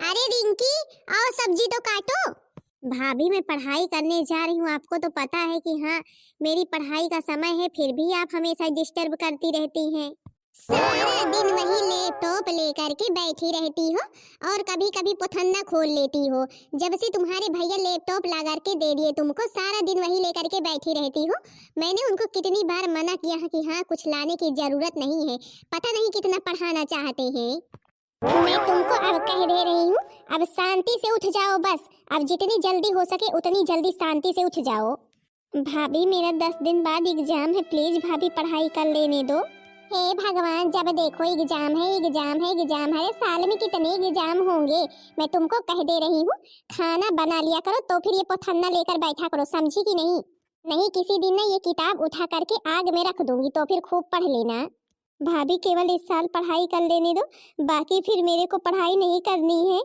अरे रिंकी, आओ सब्जी तो काटो। भाभी मैं पढ़ाई करने जा रही हूँ, आपको तो पता है कि हाँ मेरी पढ़ाई का समय है, फिर भी आप हमेशा डिस्टर्ब करती रहती हैं। सारा दिन वही लैपटॉप लेकर के बैठी रहती हो और कभी कभी पुथन्ना खोल लेती हो। जब से तुम्हारे भैया लैपटॉप ला के दे दिए तुमको, सारा दिन वही लेकर के बैठी रहती हो। मैंने उनको कितनी बार मना किया है कि हाँ कुछ लाने की जरूरत नहीं है, पता नहीं कितना पढ़ाना चाहते हैं। मैं तुमको अब कह दे रही हूँ, अब शांति से उठ जाओ बस। अब जितनी जल्दी हो सके उतनी जल्दी शांति से उठ जाओ। भाभी मेरा 10 दिन बाद एग्जाम है, प्लीज भाभी पढ़ाई कर लेने दो। हे भगवान, जब देखो एग्जाम है एग्जाम है एग्जाम है, साल में कितने एग्जाम होंगे। मैं तुमको कह दे रही हूँ, खाना बना लिया करो तो फिर ये पोथन्ना लेकर बैठा करो, समझी कि नहीं? नहीं किसी दिन ना ये किताब उठा करके आग में रख दूंगी, तो फिर खूब पढ़ लेना। भाभी केवल इस साल पढ़ाई कर लेने दो, बाकी फिर मेरे को पढ़ाई नहीं करनी है।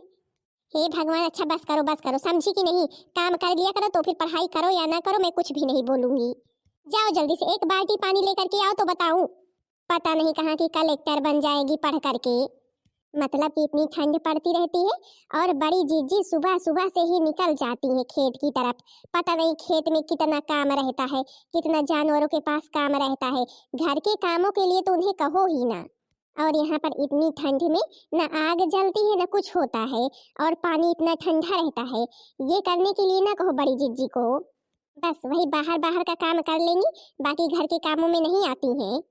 हे भगवान, अच्छा बस करो, समझी कि नहीं? काम कर लिया करो तो फिर पढ़ाई करो या ना करो, मैं कुछ भी नहीं बोलूंगी। जाओ जल्दी से एक बाल्टी पानी लेकर के आओ तो बताऊं। पता नहीं कहाँ की कलेक्टर बन जाएगी पढ़ करके। मतलब कि इतनी ठंड पड़ती रहती है और बड़ी जीजी सुबह सुबह से ही निकल जाती है खेत की तरफ। पता नहीं खेत में कितना काम रहता है, कितना जानवरों के पास काम रहता है। घर के कामों के लिए तो उन्हें कहो ही ना। और यहाँ पर इतनी ठंड में न आग जलती है न कुछ होता है, और पानी इतना ठंडा रहता है। ये करने के लिए ना कहो बड़ी जीजी को, बस वही बाहर बाहर का काम कर लेंगी, बाकी घर के कामों में नहीं आती हैं।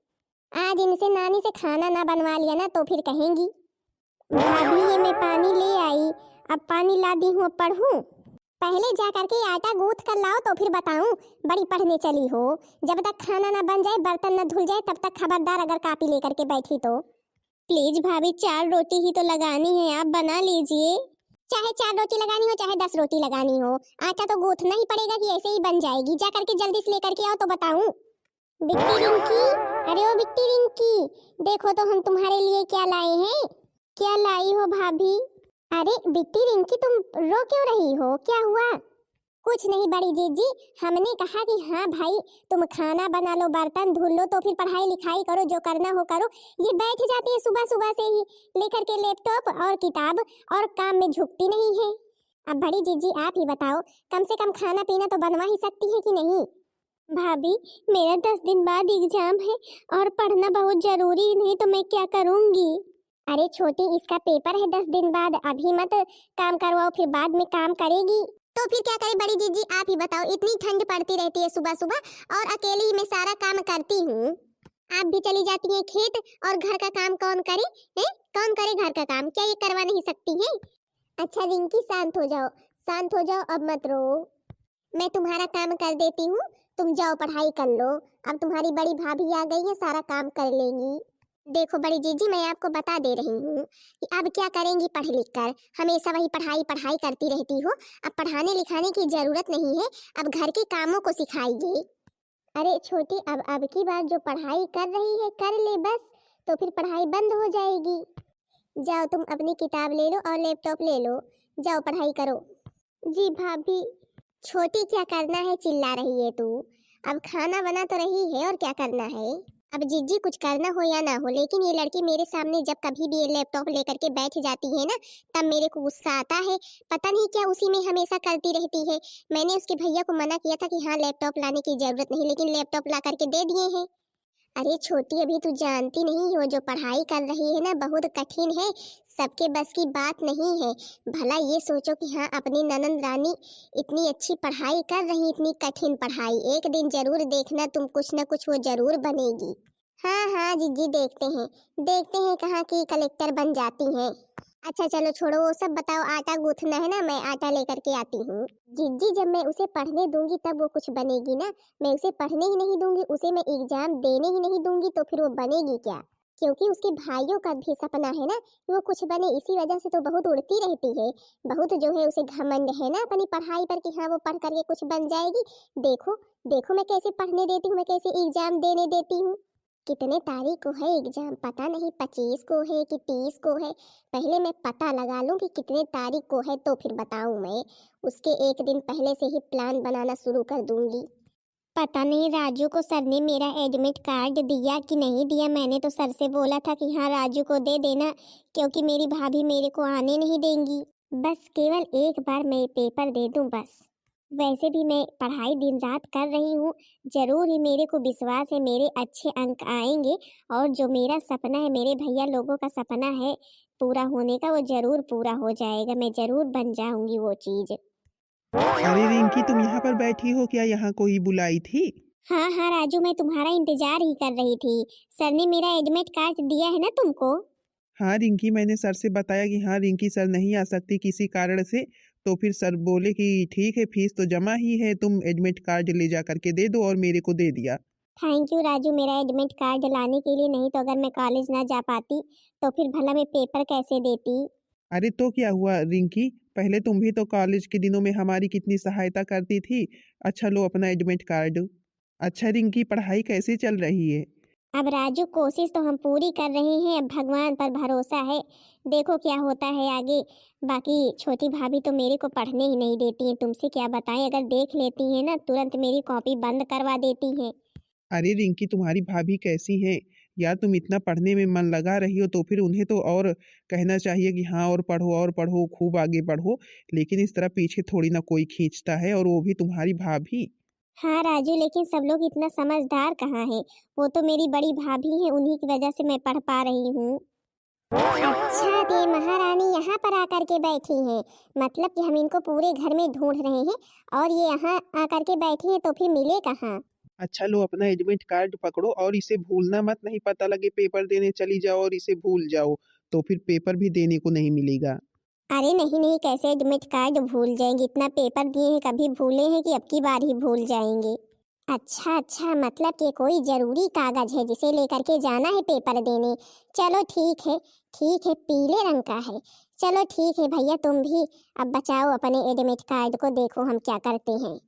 आज इनसे नानी से खाना ना बनवा लिया ना तो फिर कहेंगी। भाभी ये मैं पानी ले आई, अब पानी ला दी हूँ, अब पढ़ूं। पहले जा करके आटा गूंथ कर लाओ तो फिर बताऊं। बड़ी पढ़ने चली हो, जब तक खाना ना बन जाए बर्तन ना धुल जाए तब तक खबरदार अगर कापी लेकर के बैठी तो। प्लीज भाभी 4 रोटी ही तो लगानी है, आप बना लीजिए। चाहे 4 रोटी लगानी हो चाहे 10 रोटी लगानी हो, आटा तो गूंथना ही पड़ेगा कि ऐसे ही बन जाएगी। जा करके जल्दी से लेकर के आओ तो बताऊं। बिट्टी रिंकी, अरे ओ बिट्टी रिंकी, देखो तो हम तुम्हारे लिए क्या लाए हैं। क्या लाई हो भाभी? अरे बिट्टी रिंकी, तुम रो क्यों रही हो, क्या हुआ? कुछ नहीं बड़ी जीजी, हमने कहा कि हाँ भाई तुम खाना बना लो, बर्तन धुल लो, तो फिर पढ़ाई लिखाई करो, जो करना हो करो। ये बैठ जाती है सुबह सुबह से ही लेकर के लैपटॉप और किताब, और काम में झुकती नहीं है। अब बड़ी जीजी आप ही बताओ, कम से कम खाना पीना तो बनवा ही सकती है कि नहीं? भाभी मेरा 10 दिन बाद एग्जाम है और पढ़ना बहुत जरूरी है, नहीं तो मैं क्या करूंगी? अरे छोटी, इसका पेपर है 10 दिन बाद, अभी मत काम करवाओ, फिर बाद में काम करेगी तो फिर क्या करे बड़ी जीजी आप ही बताओ। इतनी ठंड पड़ती रहती है सुबह सुबह और अकेली ही मैं सारा काम करती हूँ। आप भी चली जाती हैं खेत, और घर का काम कौन करे? हैं? कौन करे घर का काम? क्या ये करवा नहीं सकती हैं? अच्छा रिंकी शांत हो जाओ, शांत हो जाओ, अब मत रो। मैं तुम्हारा काम कर देती हूँ, तुम जाओ पढ़ाई कर लो। अब तुम्हारी बड़ी भाभी आ गई है, सारा काम कर लेंगी। देखो बड़ी जीजी, मैं आपको बता दे रही हूँ कि अब क्या करेंगी पढ़ लिख कर, हमेशा वही पढ़ाई पढ़ाई करती रहती हो। अब पढ़ाने लिखाने की जरूरत नहीं है, अब घर के कामों को सिखाइए। अरे छोटी, अब की बार जो पढ़ाई कर रही है कर ले बस, तो फिर पढ़ाई बंद हो जाएगी। जाओ तुम अपनी किताब ले लो और लैपटॉप ले लो, जाओ पढ़ाई करो। जी भाभी। छोटी क्या करना है चिल्ला रही है तू? अब खाना बना तो रही है और क्या करना है? अब जीजी कुछ करना हो या ना हो, लेकिन ये लड़की मेरे सामने जब कभी भी ये लैपटॉप लेकर के बैठ जाती है ना, तब मेरे को गुस्सा आता है। पता नहीं क्या उसी में हमेशा करती रहती है। मैंने उसके भैया को मना किया था कि हाँ लैपटॉप लाने की जरूरत नहीं, लेकिन लैपटॉप ला करके दे दिए हैं। अरे छोटी, अभी तू जानती नहीं हो, जो पढ़ाई कर रही है ना बहुत कठिन है, सबके बस की बात नहीं है। भला ये सोचो कि हाँ अपनी ननंद रानी इतनी अच्छी पढ़ाई कर रही, इतनी कठिन पढ़ाई, एक दिन जरूर देखना तुम कुछ ना कुछ वो जरूर बनेगी। हाँ हाँ जीजी, देखते हैं कहाँ की कलेक्टर बन जाती हैं। अच्छा चलो छोड़ो वो सब, बताओ आटा गूंथना है ना, मैं आटा लेकर के आती हूँ। जीजी जब मैं उसे पढ़ने दूंगी तब वो कुछ बनेगी ना, मैं उसे पढ़ने ही नहीं दूंगी, उसे मैं एग्जाम देने ही नहीं दूंगी, तो फिर वो बनेगी क्या? क्योंकि उसके भाइयों का भी सपना है ना कि वो कुछ बने, इसी वजह से तो बहुत उड़ती रहती है। बहुत जो है उसे घमंड है ना अपनी पढ़ाई पर कि हाँ वो पढ़ करके कुछ बन जाएगी। देखो देखो मैं कैसे पढ़ने देती हूँ, मैं कैसे एग्जाम देने देती हूँ। कितने तारीख को है एग्जाम पता नहीं, 25 को है कि 30 को है। पहले मैं पता लगा लूं कि कितने तारीख को है तो फिर बताऊं। मैं उसके एक दिन पहले से ही प्लान बनाना शुरू कर दूंगी। पता नहीं राजू को सर ने मेरा एडमिट कार्ड दिया कि नहीं दिया। मैंने तो सर से बोला था कि हाँ राजू को दे देना, क्योंकि मेरी भाभी मेरे को आने नहीं देंगी। बस केवल एक बार मैं पेपर दे दूं बस। वैसे भी मैं पढ़ाई दिन रात कर रही हूँ, जरूर ही मेरे को विश्वास है मेरे अच्छे अंक आएंगे। और जो मेरा सपना है, मेरे भैया लोगों का सपना है पूरा होने का, वो जरूर पूरा हो जाएगा। मैं जरूर बन जाऊंगी वो चीज। अरे रिंकी, तुम यहाँ पर बैठी हो क्या? यहाँ कोई बुलाई थी? हाँ हाँ राजू, मैं तुम्हारा इंतजार ही कर रही थी। सर ने मेरा एडमिट कार्ड दिया है ना तुमको? हाँ रिंकी, मैंने सर से बताया कि हाँ रिंकी सर नहीं आ सकती किसी कारण से। तो फिर सर बोले कि ठीक है, फीस तो जमा ही है, तुम एडमिट कार्ड ले जा करके दे दो, और मेरे को दे दिया। थैंक यू राजू, मेरा एडमिट कार्ड लाने के लिए। नहीं तो अगर मैं कॉलेज ना जा पाती तो फिर भला मैं पेपर कैसे देती। अरे तो क्या हुआ रिंकी, पहले तुम भी तो कॉलेज के दिनों में हमारी कितनी सहायता करती थी। अच्छा लो अपना एडमिट कार्ड। अच्छा रिंकी, पढ़ाई कैसी चल रही है? अब राजू कोशिश तो हम पूरी कर रहे हैं, अब भगवान पर भरोसा है। देखो क्या होता है आगे। बाकी छोटी भाभी तो मेरे को पढ़ने ही नहीं देती हैं, तुमसे क्या बताएं। अगर देख लेती हैं ना, तुरंत मेरी कॉपी बंद करवा देती हैं। अरे रिंकी, तुम्हारी भाभी कैसी हैं? यार तुम इतना पढ़ने में मन लगा रही हो तो फिर उन्हें तो और कहना चाहिए कि हाँ और पढ़ो, खूब आगे बढ़ो। लेकिन इस तरह पीछे थोड़ी ना कोई खींचता है, और वो भी तुम्हारी भाभी। हाँ राजू, लेकिन सब लोग इतना समझदार कहाँ है। वो तो मेरी बड़ी भाभी है, उन्हीं की वजह से मैं पढ़ पा रही हूँ। अच्छा, तो ये महारानी यहाँ पर आकर के बैठी हैं। मतलब कि हम इनको पूरे घर में ढूंढ रहे हैं और ये यहाँ आकर के बैठी हैं, तो फिर मिले कहाँ? अच्छा लो अपना एडमिट कार्ड पकड़ो, और इसे भूलना मत, नहीं पता लगे पेपर देने चली जाओ और इसे भूल जाओ, तो फिर पेपर भी देने को नहीं मिलेगा। अरे नहीं नहीं, कैसे एडमिट कार्ड भूल जाएंगे? इतना पेपर दिए हैं, कभी भूले हैं कि अब की बार ही भूल जाएंगे? अच्छा अच्छा, मतलब कि कोई जरूरी कागज है जिसे लेकर के जाना है पेपर देने। चलो ठीक है, ठीक है, पीले रंग का है। चलो ठीक है भैया, तुम भी अब बचाओ अपने एडमिट कार्ड को, देखो हम क्या करते हैं।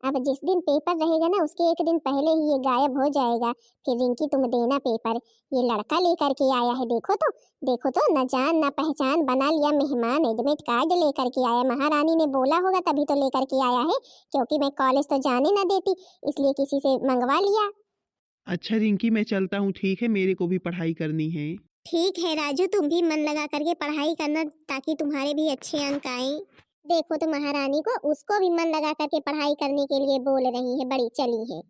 अब जिस दिन पेपर रहेगा ना, उसके एक दिन पहले ही ये गायब हो जाएगा। फिर रिंकी तुम देना पेपर। ये लड़का लेकर के आया है, देखो तो। देखो तो, न जान न पहचान बना लिया मेहमान, एडमिट कार्ड लेकर के आया। महारानी ने बोला होगा तभी तो लेकर के आया है, क्योंकि मैं कॉलेज तो जाने ना देती, इसलिए किसी से मंगवा लिया। अच्छा रिंकी, मैं चलता हूँ, ठीक है, मेरे को भी पढ़ाई करनी है। ठीक है राजू, तुम भी मन लगा करके पढ़ाई करना, ताकि तुम्हारे भी अच्छे अंक आए। देखो तो महारानी को, उसको भी मन लगा करके पढ़ाई करने के लिए बोल रही है, बड़ी चली है।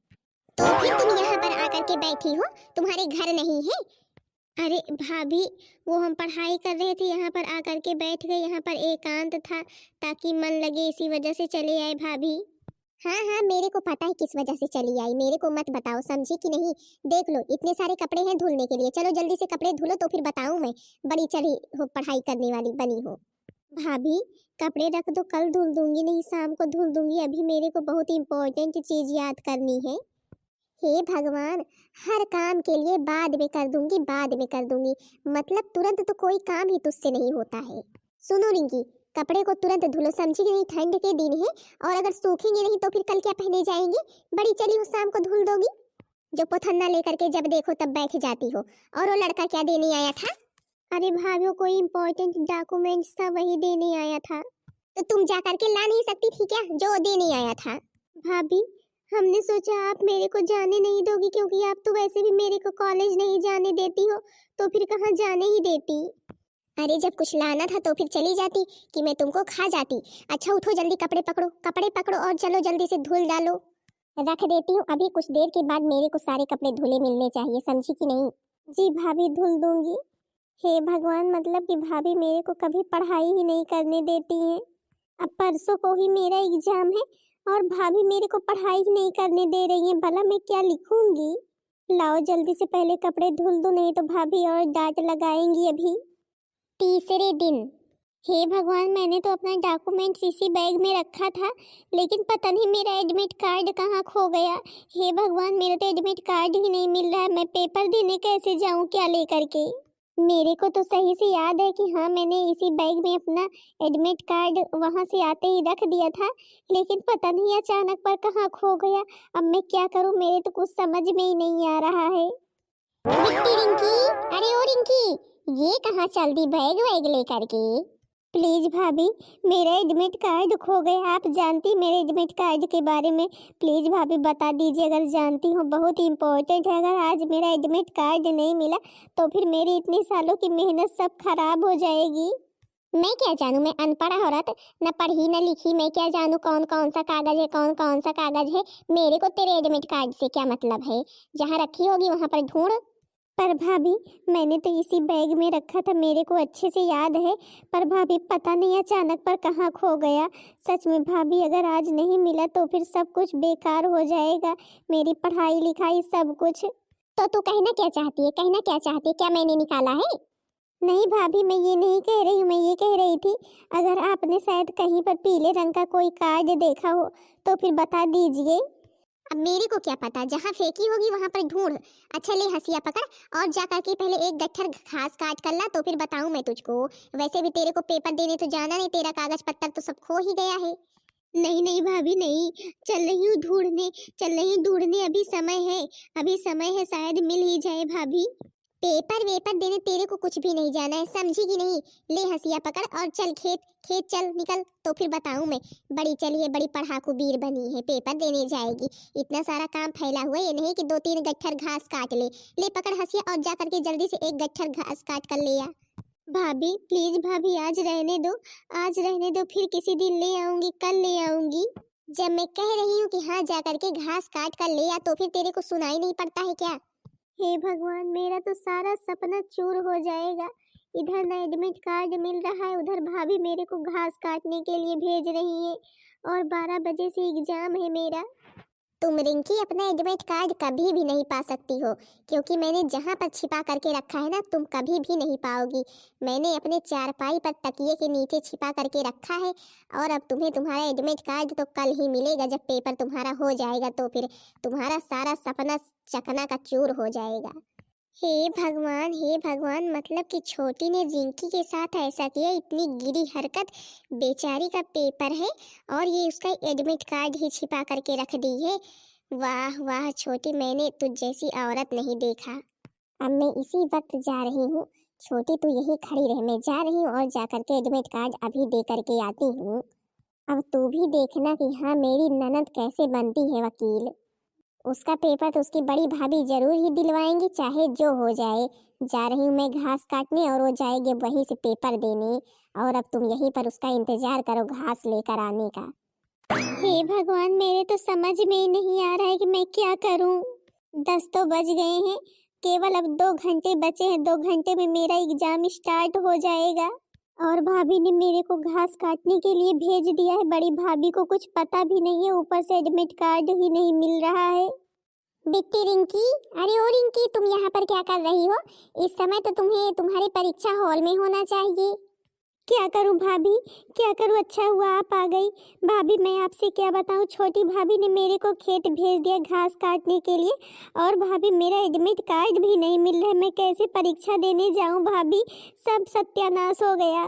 तो फिर तुम यहाँ पर आकर के बैठी हो, तुम्हारे घर नहीं है? अरे भाभी, वो हम पढ़ाई कर रहे थे, यहाँ पर आकर के बैठ गए। यहाँ पर एकांत था, ताकि मन लगे, इसी वजह से चले आए भाभी। हाँ हाँ, मेरे को पता है किस वजह से चली आई, मेरे को मत बताओ, समझी कि नहीं? देख लो, इतने सारे कपड़े हैं धुलने के लिए, चलो जल्दी से कपड़े धुलो तो फिर बताऊं मैं। बड़ी चली हो, पढ़ाई करने वाली बनी हो। भाभी, कपड़े रख दो, कल धुल दूंगी, नहीं शाम को धुल दूंगी। अभी मेरे को बहुत इंपॉर्टेंट चीज याद करनी है। हे भगवान, हर काम के लिए बाद में कर दूंगी, बाद में कर दूंगी। मतलब तुरंत तो कोई काम ही तुझसे नहीं होता है। सुनो रिंकी, कपड़े को तुरंत धुलो, समझी कि नहीं? ठंड के दिन है, और अगर सूखेंगे नहीं तो फिर कल क्या पहने जाएंगे? बड़ी चली हो, शाम को धुल दोगी? जो पोथन्ना लेकर के जब देखो तब बैठ जाती हो। और वो लड़का क्या देने आया था? अरे भाभी, कोई इंपॉर्टेंट डॉक्यूमेंट्स था, वही देने आया था। तो तुम जा करके ला नहीं सकती थी क्या, जो देने आया था? भाभी, हमने सोचा आप मेरे को जाने नहीं दोगी, क्योंकि आप तो वैसे भी मेरे को कॉलेज नहीं जाने देती हो, तो फिर कहाँ जाने ही देती। अरे जब कुछ लाना था तो फिर चली जाती, कि मैं तुमको खा जाती। अच्छा उठो, जल्दी कपड़े पकड़ो, कपड़े पकड़ो और चलो जल्दी से धुल डालो। रख देती हूँ, अभी कुछ देर के बाद मेरे को सारे कपड़े धुले मिलने चाहिए, समझी कि नहीं? जी भाभी, धुल दूंगी। हे भगवान, मतलब कि भाभी मेरे को कभी पढ़ाई ही नहीं करने देती हैं। अब परसों को ही मेरा एग्जाम है और भाभी मेरे को पढ़ाई ही नहीं करने दे रही हैं, भला मैं क्या लिखूंगी? लाओ जल्दी से पहले कपड़े धुल दो, नहीं तो भाभी और डांट लगाएंगी अभी। तीसरे दिन। हे भगवान, मैंने तो अपना डॉक्यूमेंट्स इसी बैग में रखा था, लेकिन पता नहीं मेरा एडमिट कार्ड कहाँ खो गया। हे भगवान, मेरा तो एडमिट कार्ड ही नहीं मिल रहा है, मैं पेपर देने कैसे जाऊँ, क्या लेकर के? मेरे को तो सही से याद है कि हाँ, मैंने इसी बैग में अपना एडमिट कार्ड वहाँ से आते ही रख दिया था, लेकिन पता नहीं अचानक पर कहाँ खो गया। अब मैं क्या करूँ, मेरे तो कुछ समझ में ही नहीं आ रहा है। रिंकी रिंकी, अरे ओ रिंकी, ये कहाँ चल दी बैग वैग लेकर के? प्लीज भाभी, मेरा एडमिट कार्ड खो गया, आप जानती मेरे एडमिट कार्ड के बारे में? प्लीज भाभी बता दीजिए, अगर जानती हो, बहुत इम्पोर्टेंट है। अगर आज मेरा एडमिट कार्ड नहीं मिला तो फिर मेरी इतनी सालों की मेहनत सब खराब हो जाएगी। मैं क्या जानूं, मैं अनपढ़ औरत, न पढ़ी न लिखी, मैं क्या जानूं कौन कौन सा कागज है, कौन कौन सा कागज है। मेरे को तेरे एडमिट कार्ड से क्या मतलब है? जहाँ रखी होगी वहां पर ढूंढ। पर भाभी, मैंने तो इसी बैग में रखा था, मेरे को अच्छे से याद है। पर भाभी पता नहीं अचानक पर कहाँ खो गया। सच में भाभी, अगर आज नहीं मिला तो फिर सब कुछ बेकार हो जाएगा, मेरी पढ़ाई लिखाई सब कुछ। तो तू कहना क्या चाहती है, कहना क्या चाहती है, क्या मैंने निकाला है? नहीं भाभी, मैं ये नहीं कह रही हूँ, मैं ये कह रही थी अगर आपने शायद कहीं पर पीले रंग का कोई कार्ड देखा हो तो फिर बता दीजिए। अब मेरे को क्या पता, जहाँ फेंकी होगी वहां पर ढूंढ। अच्छा ले हंसिया पकड़, और जा करके पहले एक गट्ठर घास काट कर ला, तो फिर बताऊं मैं तुझको। वैसे भी तेरे को पेपर देने तो जाना नहीं, तेरा कागज पत्तर तो सब खो ही गया है। नहीं नहीं भाभी नहीं, चल रही हूँ ढूंढने, चल रही हूँ ढूंढने, अभी समय है, अभी समय है, शायद मिल ही जाए भाभी। पेपर वेपर देने तेरे को कुछ भी नहीं जाना है, समझी कि नहीं? ले हंसिया पकड़ और चल खेत, खेत चल निकल, तो फिर बताऊं मैं। बड़ी चली है, बड़ी पढ़ाकू वीर बनी है, पेपर देने जाएगी। इतना सारा काम फैला हुआ है, ये नहीं कि दो तीन गट्ठर घास काट ले। ले पकड़ हंसिया और जा करके जल्दी से एक गट्ठर घास काट कर ले आ। भाभी प्लीज भाभी, आज रहने दो, आज रहने दो, फिर किसी दिन ले आऊंगी, कल ले आऊंगी। जब मैं कह रही हूँ कि हाँ जा करके घास काट कर ले आ, तो फिर तेरे को सुनाई नहीं पड़ता है क्या? हे भगवान, मेरा तो सारा सपना चूर हो जाएगा। इधर ना एडमिट कार्ड मिल रहा है, उधर भाभी मेरे को घास काटने के लिए भेज रही है, और 12 बजे से एग्जाम है मेरा। तुम रिंकी अपना एडमिट कार्ड कभी भी नहीं पा सकती हो, क्योंकि मैंने जहाँ पर छिपा करके रखा है ना, तुम कभी भी नहीं पाओगी। मैंने अपने चारपाई पर तकिए के नीचे छिपा करके रखा है, और अब तुम्हें तुम्हारा एडमिट कार्ड तो कल ही मिलेगा, जब पेपर तुम्हारा हो जाएगा तो फिर तुम्हारा सारा सपना चकना का चूर हो जाएगा। हे भगवान, हे भगवान, मतलब कि छोटी ने रिंकी के साथ ऐसा किया, इतनी गिरी हरकत। बेचारी का पेपर है और ये उसका एडमिट कार्ड ही छिपा करके रख दी है। वाह वाह छोटी, मैंने तुझ जैसी औरत नहीं देखा। अब मैं इसी वक्त जा रही हूँ। छोटी तू यही खड़ी रह, मैं जा रही हूँ और जा करके एडमिट कार्ड अभी दे करके आती हूँ। अब तू भी देखना कि हाँ मेरी ननद कैसे बनती है वकील। उसका पेपर तो उसकी बड़ी भाभी जरूर ही दिलवाएंगी, चाहे जो हो जाए। जा रही हूँ मैं घास काटने और वो जाएगी वहीं से पेपर देने, और अब तुम यहीं पर उसका इंतजार करो घास लेकर आने का। हे भगवान, मेरे तो समझ में ही नहीं आ रहा है कि मैं क्या करूं। 10 तो बज गए हैं, केवल अब 2 घंटे बचे हैं, 2 घंटे में मेरा एग्जाम स्टार्ट हो जाएगा। और भाभी ने मेरे को घास काटने के लिए भेज दिया है, बड़ी भाभी को कुछ पता भी नहीं है, ऊपर से एडमिट कार्ड ही नहीं मिल रहा है। बिट्टी रिंकी, अरे ओ रिंकी, तुम यहाँ पर क्या कर रही हो? इस समय तो तुम्हें तुम्हारी परीक्षा हॉल में होना चाहिए। क्या करूं भाभी, क्या करूं, अच्छा हुआ आप आ गई। भाभी मैं आपसे क्या बताऊं, छोटी भाभी ने मेरे को खेत भेज दिया घास काटने के लिए, और भाभी मेरा एडमिट कार्ड भी नहीं मिल रहा है, मैं कैसे परीक्षा देने जाऊं भाभी, सब सत्यानाश हो गया।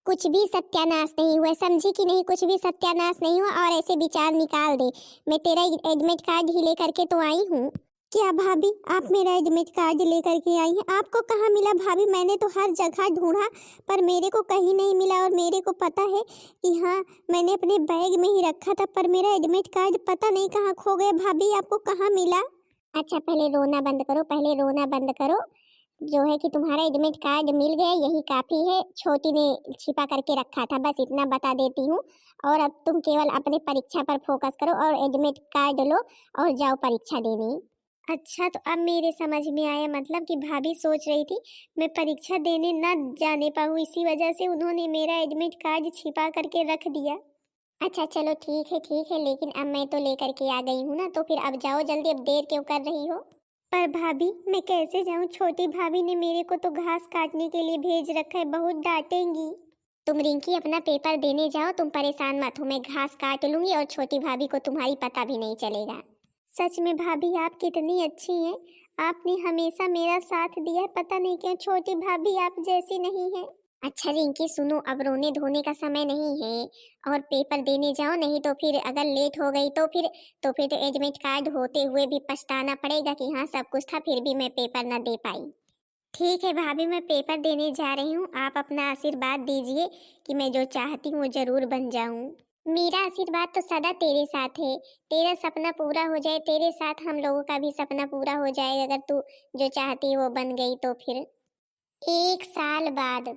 कुछ भी सत्यानाश नहीं हुआ, समझी कि नहीं? कुछ भी सत्यानाश नहीं हुआ, और ऐसे विचार निकाल दे। मैं तेरा एडमिट कार्ड ही लेकर के तो आई हूँ। क्या भाभी, आप मेरा एडमिट कार्ड लेकर के आई हैं? आपको कहाँ मिला भाभी? मैंने तो हर जगह ढूंढा, पर मेरे को कहीं नहीं मिला, और मेरे को पता है कि हाँ मैंने अपने बैग में ही रखा था, पर मेरा एडमिट कार्ड पता नहीं कहाँ खो गया। भाभी आपको कहाँ मिला? अच्छा पहले रोना बंद करो, पहले रोना बंद करो। जो है कि तुम्हारा एडमिट कार्ड मिल गया, यही काफी है। छोटी ने छिपा करके रखा था, बस इतना बता देती हूँ। और अब तुम केवल अपने परीक्षा पर फोकस करो और एडमिट कार्ड लो और जाओ परीक्षा देने। अच्छा, तो अब मेरे समझ में आया, मतलब कि भाभी सोच रही थी मैं परीक्षा देने न जाने पाऊँ, इसी वजह से उन्होंने मेरा एडमिट कार्ड छिपा करके रख दिया। अच्छा चलो ठीक है, लेकिन अब मैं तो लेकर के आ गई हूँ ना, तो फिर अब जाओ जल्दी, अब देर क्यों कर रही हो? पर भाभी मैं कैसे जाऊँ, छोटी भाभी ने मेरे को तो घास काटने के लिए भेज रखा है, बहुत डांटेंगी। तुम रिंकी अपना पेपर देने जाओ, तुम परेशान मत हो, मैं घास काट लूंगी और छोटी भाभी को तुम्हारी पता भी नहीं चलेगा। सच में भाभी आप कितनी अच्छी हैं, आपने हमेशा मेरा साथ दिया है, पता नहीं क्यों छोटी भाभी आप जैसी नहीं है। अच्छा रिंकी सुनो, अब रोने धोने का समय नहीं है, और पेपर देने जाओ, नहीं तो फिर अगर लेट हो गई तो एडमिट कार्ड होते हुए भी पछताना पड़ेगा कि हाँ सब कुछ था फिर भी मैं पेपर ना दे पाई। ठीक है भाभी, मैं पेपर देने जा रही हूँ, आप अपना आशीर्वाद दीजिए कि मैं जो चाहती हूँ वो जरूर बन जाऊँ। मेरा आशीर्वाद तो सदा तेरे साथ है, तेरा सपना पूरा हो जाए, तेरे साथ हम लोगों का भी सपना पूरा हो जाए, अगर तू जो चाहती है वो बन गई तो फिर। 1 साल बाद।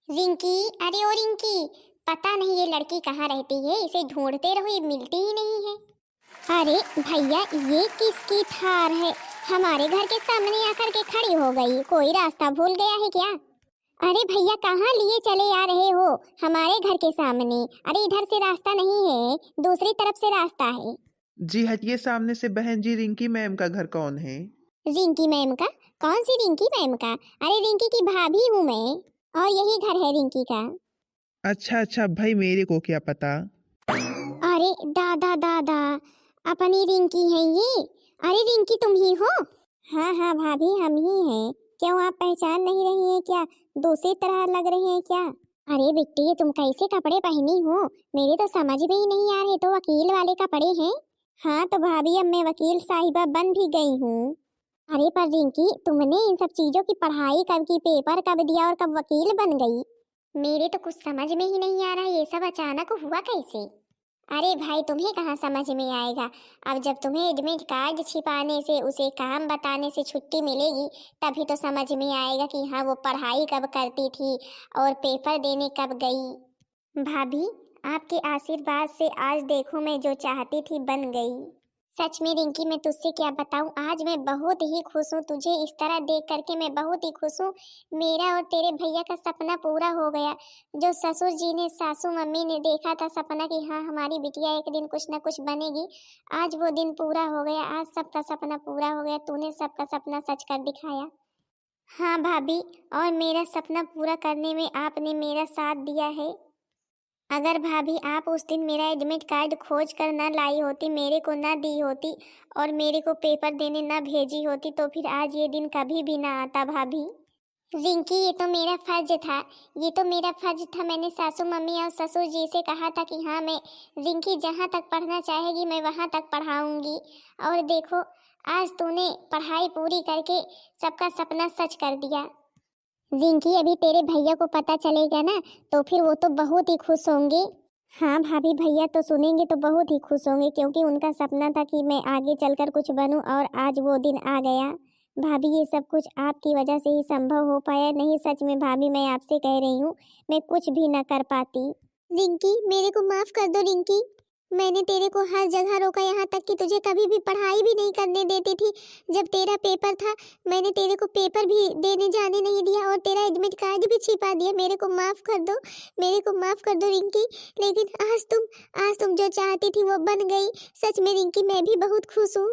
रिंकी, अरे ओ रिंकी, पता नहीं ये लड़की कहाँ रहती है, इसे ढूंढते रहो, ये मिलती ही नहीं है। अरे भैया, ये किसकी थार है? हमारे घर के सामने आकर के खड़ी हो गई। कोई रास्ता भूल गया है क्या? अरे भैया, कहाँ लिए चले आ रहे हो? हमारे घर के सामने। अरे इधर से रास्ता नहीं है, दूसरी तरफ से रास्ता है। जी हटिए सामने से बहन जी। रिंकी मैम का घर कौन है? रिंकी मैम का? कौन सी रिंकी मैम का? अरे रिंकी की भाभी हूँ मैं, और यही घर है रिंकी का। अच्छा अच्छा भाई, मेरे को क्या पता। अरे दादा दादा, अपनी रिंकी है ये। अरे रिंकी, तुम ही हो? हाँ हाँ भाभी, हम ही हैं। क्यों, आप पहचान नहीं रही हैं क्या? दूसरी तरह लग रही हैं क्या? अरे बिट्टी, ये तुम कैसे कपड़े पहनी हो? मेरे तो समझ में ही नहीं आ रहे। तो वकील वाले कपड़े हैं? हाँ तो भाभी, अब मैं वकील साहिबा बन भी गई हूँ। अरे पर रिंकी, तुमने इन सब चीजों की पढ़ाई कब की, पेपर कब दिया और कब वकील बन गई? मेरे तो कुछ समझ में ही नहीं आ रहा, ये सब अचानक हुआ कैसे? अरे भाई, तुम्हें कहाँ समझ में आएगा। अब जब तुम्हें एडमिट कार्ड छिपाने से, उसे काम बताने से छुट्टी मिलेगी, तभी तो समझ में आएगा कि हाँ वो पढ़ाई कब करती थी और पेपर देने कब गई। भाभी, आपके आशीर्वाद से आज देखो, मैं जो चाहती थी बन गई। सच में रिंकी, मैं तुझसे क्या बताऊं, आज मैं बहुत ही खुश हूँ। तुझे इस तरह देख करके मैं बहुत ही खुश हूँ। मेरा और तेरे भैया का सपना पूरा हो गया। जो ससुर जी ने, सासू मम्मी ने देखा था सपना कि हाँ हमारी बिटिया एक दिन कुछ ना कुछ बनेगी, आज वो दिन पूरा हो गया। आज सबका सपना पूरा हो गया। तूने सबका सपना सच कर दिखाया। हाँ भाभी, और मेरा सपना पूरा करने में आपने मेरा साथ दिया है। अगर भाभी आप उस दिन मेरा एडमिट कार्ड खोज कर न लाई होती, मेरे को न दी होती और मेरे को पेपर देने न भेजी होती, तो फिर आज ये दिन कभी भी ना आता भाभी। रिंकी, ये तो मेरा फर्ज था। ये तो मेरा फर्ज था। मैंने सासू मम्मी और ससुर जी से कहा था कि हाँ मैं, रिंकी जहाँ तक पढ़ना चाहेगी मैं वहाँ तक पढ़ाऊँगी। और देखो, आज तूने पढ़ाई पूरी करके सबका सपना सच कर दिया। रिंकी, अभी तेरे भैया को पता चलेगा ना, तो फिर वो तो बहुत ही खुश होंगे। हाँ भाभी, भैया तो सुनेंगे तो बहुत ही खुश होंगे, क्योंकि उनका सपना था कि मैं आगे चलकर कुछ बनूं, और आज वो दिन आ गया। भाभी, ये सब कुछ आपकी वजह से ही संभव हो पाया। नहीं, सच में भाभी, मैं आपसे कह रही हूँ, मैं कुछ भी न कर पाती। रिंकी, मेरे को माफ कर दो रिंकी। मैंने तेरे को हर जगह रोका, यहाँ तक कि तुझे कभी भी पढ़ाई भी नहीं करने देती थी। जब तेरा पेपर था, मैंने तेरे को पेपर भी देने जाने नहीं दिया और तेरा एडमिट कार्ड भी छिपा दिया। मेरे को माफ कर दो, मेरे को माफ कर दो रिंकी। लेकिन आज तुम जो चाहती थी वो बन गई। सच में रिंकी, मैं भी बहुत खुश हूँ।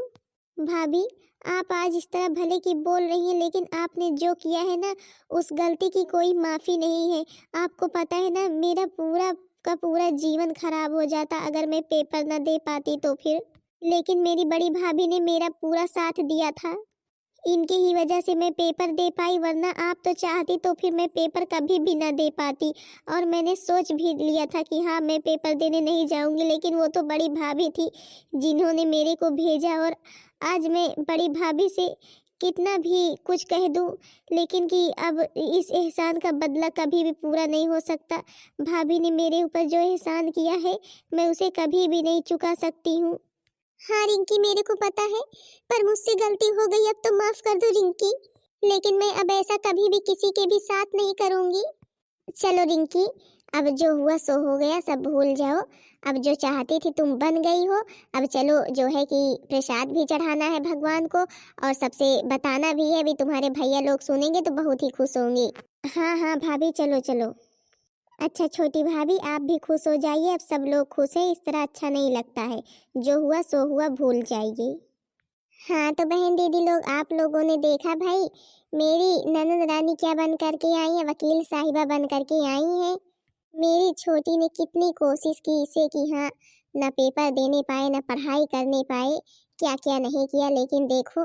भाभी, आप आज इस तरह भले की बोल रही हैं, लेकिन आपने जो किया है ना, उस गलती की कोई माफ़ी नहीं है। आपको पता है ना, मेरा पूरा का पूरा जीवन खराब हो जाता अगर मैं पेपर न दे पाती तो फिर। लेकिन मेरी बड़ी भाभी ने मेरा पूरा साथ दिया था। इनकी ही वजह से मैं पेपर दे पाई, वरना आप तो चाहती तो फिर मैं पेपर कभी भी ना दे पाती। और मैंने सोच भी लिया था कि हाँ मैं पेपर देने नहीं जाऊंगी, लेकिन वो तो बड़ी भाभी थी जिन्होंने मेरे को भेजा। और आज मैं बड़ी भाभी से कितना भी कुछ कह दूं, लेकिन कि अब इस एहसान का बदला कभी भी पूरा नहीं हो सकता। भाभी ने मेरे ऊपर जो एहसान किया है, मैं उसे कभी भी नहीं चुका सकती हूँ। हाँ रिंकी, मेरे को पता है, पर मुझसे गलती हो गई, अब तो माफ कर दो रिंकी। लेकिन मैं अब ऐसा कभी भी किसी के भी साथ नहीं करूंगी। चलो रिंकी, अब जो हुआ सो हो गया, सब भूल जाओ। अब जो चाहती थी तुम बन गई हो। अब चलो, जो है कि प्रसाद भी चढ़ाना है भगवान को, और सबसे बताना भी है। अभी तुम्हारे भैया लोग सुनेंगे तो बहुत ही खुश होंगे। हाँ हाँ भाभी, चलो चलो। अच्छा छोटी भाभी, आप भी खुश हो जाइए। अब सब लोग खुश हैं, इस तरह अच्छा नहीं लगता है। जो हुआ सो हुआ, भूल जाइए। हाँ तो बहन दीदी लोग, आप लोगों ने देखा भाई, मेरी ननद रानी क्या बन करके आई है, वकील साहिबा बन करके आई है। मेरी छोटी ने कितनी कोशिश की इसे कि हाँ न पेपर देने पाए, न पढ़ाई करने पाए, क्या क्या नहीं किया। लेकिन देखो,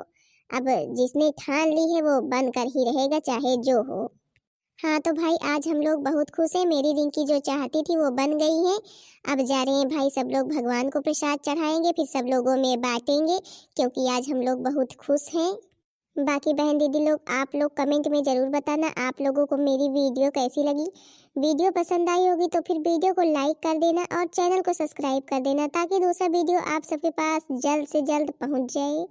अब जिसने ठान ली है वो बन कर ही रहेगा, चाहे जो हो। हाँ तो भाई, आज हम लोग बहुत खुश हैं। मेरी रिंकी जो चाहती थी वो बन गई है। अब जा रहे हैं भाई, सब लोग भगवान को प्रसाद चढ़ाएंगे, फिर सब लोगों में बांटेंगे, क्योंकि आज हम लोग बहुत खुश हैं। बाकी बहन दीदी लोग, आप लोग कमेंट में ज़रूर बताना आप लोगों को मेरी वीडियो कैसी लगी। वीडियो पसंद आई होगी तो फिर वीडियो को लाइक कर देना और चैनल को सब्सक्राइब कर देना, ताकि दूसरा वीडियो आप सबके पास जल्द से जल्द पहुंच जाए।